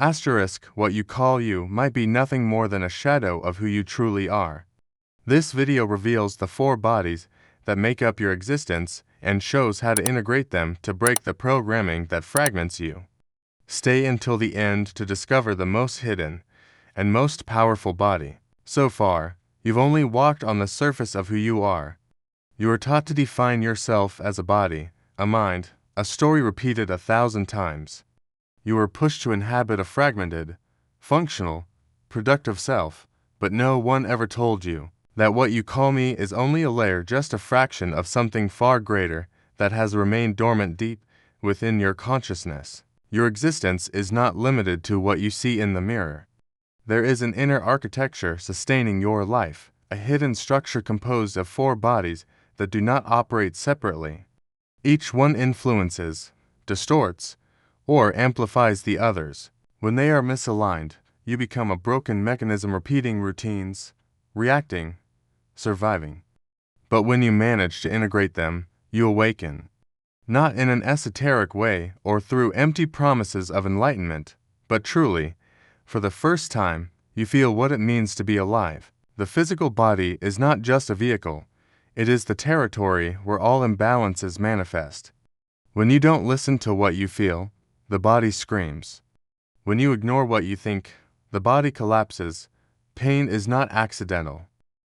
Asterisk, what you call you might be nothing more than a shadow of who you truly are. This video reveals the 4 bodies that make up your existence and shows how to integrate them to break the programming that fragments you. Stay until the end to discover the most hidden and most powerful body. So far, you've only walked on the surface of who you are. You are taught to define yourself as a body, a mind, a story repeated 1,000 times. You are pushed to inhabit a fragmented, functional, productive self, but no one ever told you that what you call me is only a layer, just a fraction of something far greater that has remained dormant deep within your consciousness. Your existence is not limited to what you see in the mirror. There is an inner architecture sustaining your life, a hidden structure composed of 4 bodies that do not operate separately. Each one influences, distorts, or amplifies the others. When they are misaligned, you become a broken mechanism repeating routines, reacting, surviving. But when you manage to integrate them, you awaken. Not in an esoteric way or through empty promises of enlightenment, but truly, for the first time, you feel what it means to be alive. The physical body is not just a vehicle, it is the territory where all imbalances manifest. When you don't listen to what you feel, the body screams. When you ignore what you think, the body collapses. Pain is not accidental.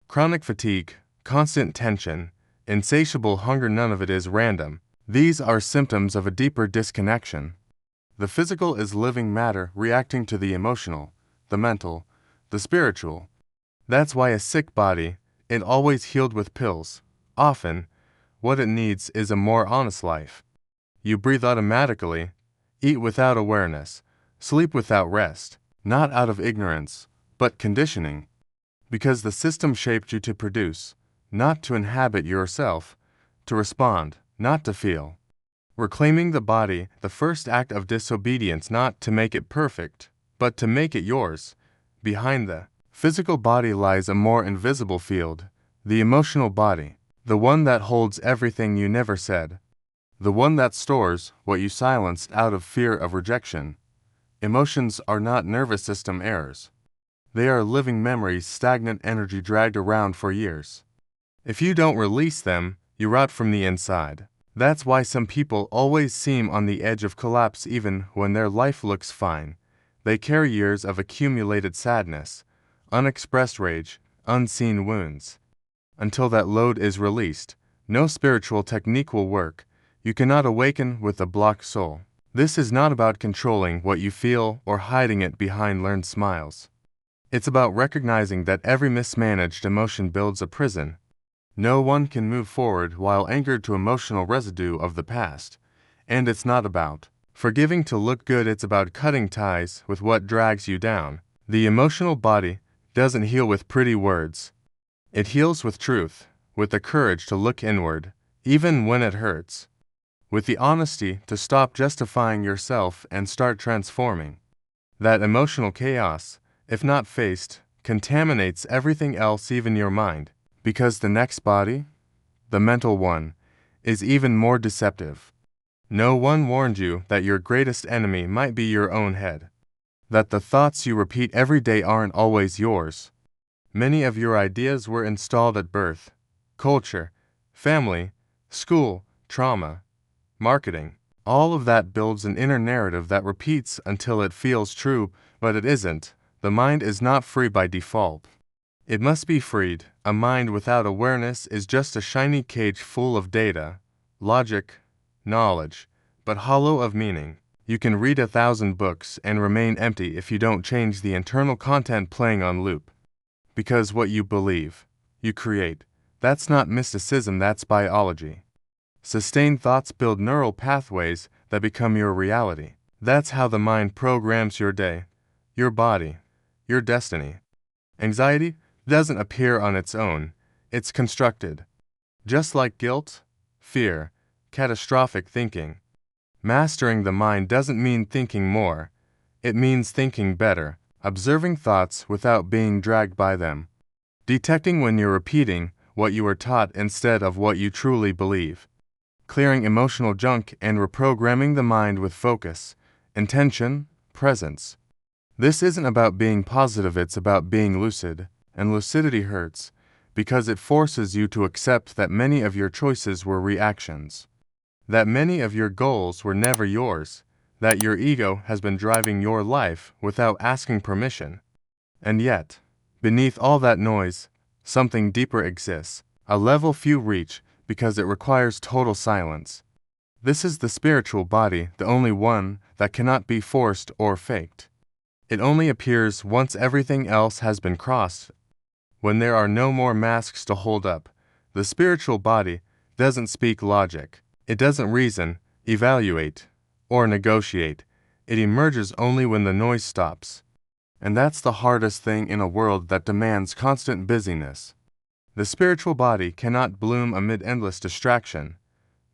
Chronic fatigue, constant tension, insatiable hunger, none of it is random. These are symptoms of a deeper disconnection. The physical is living matter reacting to the emotional, the mental, the spiritual. That's why a sick body, it always healed with pills. Often, what it needs is a more honest life. You breathe automatically, eat without awareness, sleep without rest, not out of ignorance, but conditioning. Because the system shaped you to produce, not to inhabit yourself, to respond, not to feel. Reclaiming the body, the first act of disobedience, not to make it perfect, but to make it yours. Behind the physical body lies a more invisible field, the emotional body, the one that holds everything you never said, the one that stores what you silenced out of fear of rejection. Emotions are not nervous system errors. They are living memories, stagnant energy dragged around for years. If you don't release them, you rot from the inside. That's why some people always seem on the edge of collapse even when their life looks fine. They carry years of accumulated sadness, unexpressed rage, unseen wounds. Until that load is released, no spiritual technique will work. You cannot awaken with a blocked soul. This is not about controlling what you feel or hiding it behind learned smiles. It's about recognizing that every mismanaged emotion builds a prison. No one can move forward while anchored to emotional residue of the past. And it's not about forgiving to look good, it's about cutting ties with what drags you down. The emotional body doesn't heal with pretty words. It heals with truth, with the courage to look inward, even when it hurts. With the honesty to stop justifying yourself and start transforming. That emotional chaos, if not faced, contaminates everything else, even your mind. Because the next body, the mental one, is even more deceptive. No one warned you that your greatest enemy might be your own head. That the thoughts you repeat every day aren't always yours. Many of your ideas were installed at birth, culture, family, school, trauma, marketing. All of that builds an inner narrative that repeats until it feels true, but it isn't. The mind is not free by default. It must be freed. A mind without awareness is just a shiny cage full of data, logic, knowledge, but hollow of meaning. You can read 1,000 books and remain empty if you don't change the internal content playing on loop. Because what you believe, you create. That's not mysticism, that's biology. Sustained thoughts build neural pathways that become your reality. That's how the mind programs your day, your body, your destiny. Anxiety doesn't appear on its own, it's constructed. Just like guilt, fear, catastrophic thinking. Mastering the mind doesn't mean thinking more, it means thinking better, observing thoughts without being dragged by them. Detecting when you're repeating what you were taught instead of what you truly believe. Clearing emotional junk and reprogramming the mind with focus, intention, presence. This isn't about being positive, it's about being lucid, and lucidity hurts, because it forces you to accept that many of your choices were reactions, that many of your goals were never yours, that your ego has been driving your life without asking permission. And yet, beneath all that noise, something deeper exists, a level few reach because it requires total silence. This is the spiritual body, the only one that cannot be forced or faked. It only appears once everything else has been crossed. When there are no more masks to hold up, the spiritual body doesn't speak logic. It doesn't reason, evaluate, or negotiate. It emerges only when the noise stops. And that's the hardest thing in a world that demands constant busyness. The spiritual body cannot bloom amid endless distraction,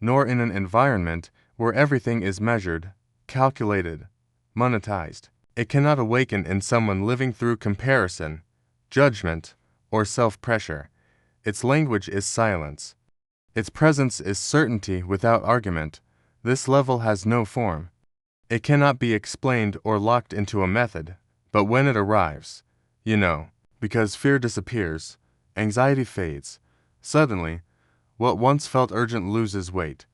nor in an environment where everything is measured, calculated, monetized. It cannot awaken in someone living through comparison, judgment, or self-pressure. Its language is silence. Its presence is certainty without argument. This level has no form. It cannot be explained or locked into a method, but when it arrives, because fear disappears, anxiety fades, suddenly, what once felt urgent loses weight.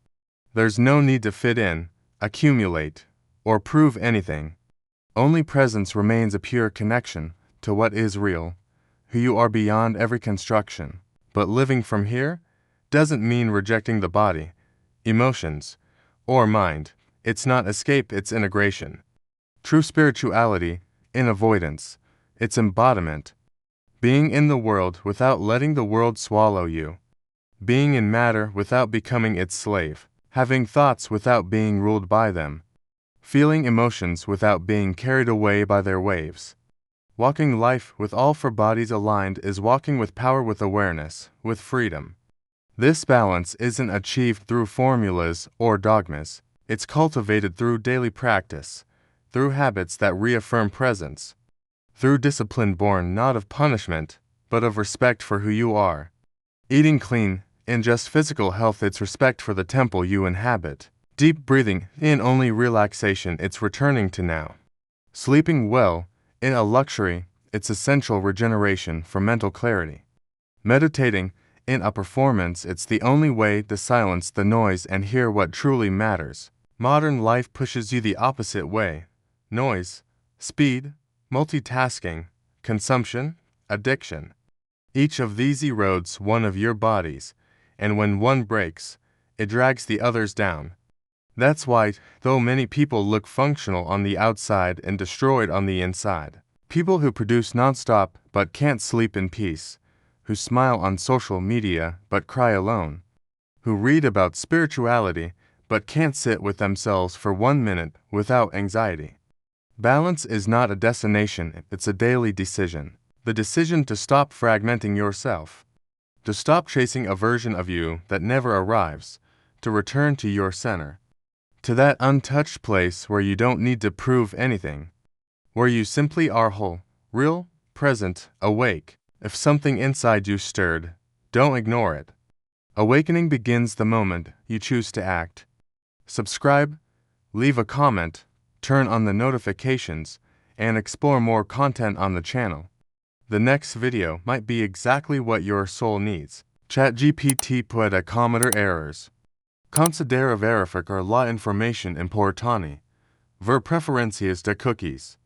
There's no need to fit in, accumulate, or prove anything. Only presence remains, a pure connection to what is real, who you are beyond every construction. But living from here doesn't mean rejecting the body, emotions, or mind. It's not escape, it's integration. True spirituality, in avoidance, its embodiment. Being in the world without letting the world swallow you. Being in matter without becoming its slave. Having thoughts without being ruled by them. Feeling emotions without being carried away by their waves. Walking life with all four bodies aligned is walking with power, with awareness, with freedom. This balance isn't achieved through formulas or dogmas. It's cultivated through daily practice, through habits that reaffirm presence, through discipline born not of punishment, but of respect for who you are. Eating clean, in just physical health, it's respect for the temple you inhabit. Deep breathing, in only relaxation, it's returning to now. Sleeping well, in a luxury, it's essential regeneration for mental clarity. Meditating, in a performance, it's the only way to silence the noise and hear what truly matters. Modern life pushes you the opposite way. Noise, speed, multitasking, consumption, addiction. Each of these erodes one of your bodies, and when one breaks, it drags the others down. That's why, though many people look functional on the outside and destroyed on the inside, people who produce nonstop but can't sleep in peace, who smile on social media but cry alone, who read about spirituality but can't sit with themselves for 1 minute without anxiety. Balance is not a destination, it's a daily decision. The decision to stop fragmenting yourself, to stop chasing a version of you that never arrives, to return to your center, to that untouched place where you don't need to prove anything, where you simply are whole, real, present, awake. If something inside you stirred, don't ignore it. Awakening begins the moment you choose to act. Subscribe, leave a comment, turn on the notifications, and explore more content on the channel. The next video might be exactly what your soul needs. ChatGPT puede cometer errors. Considera verificar la información importante. Ver preferencias de cookies.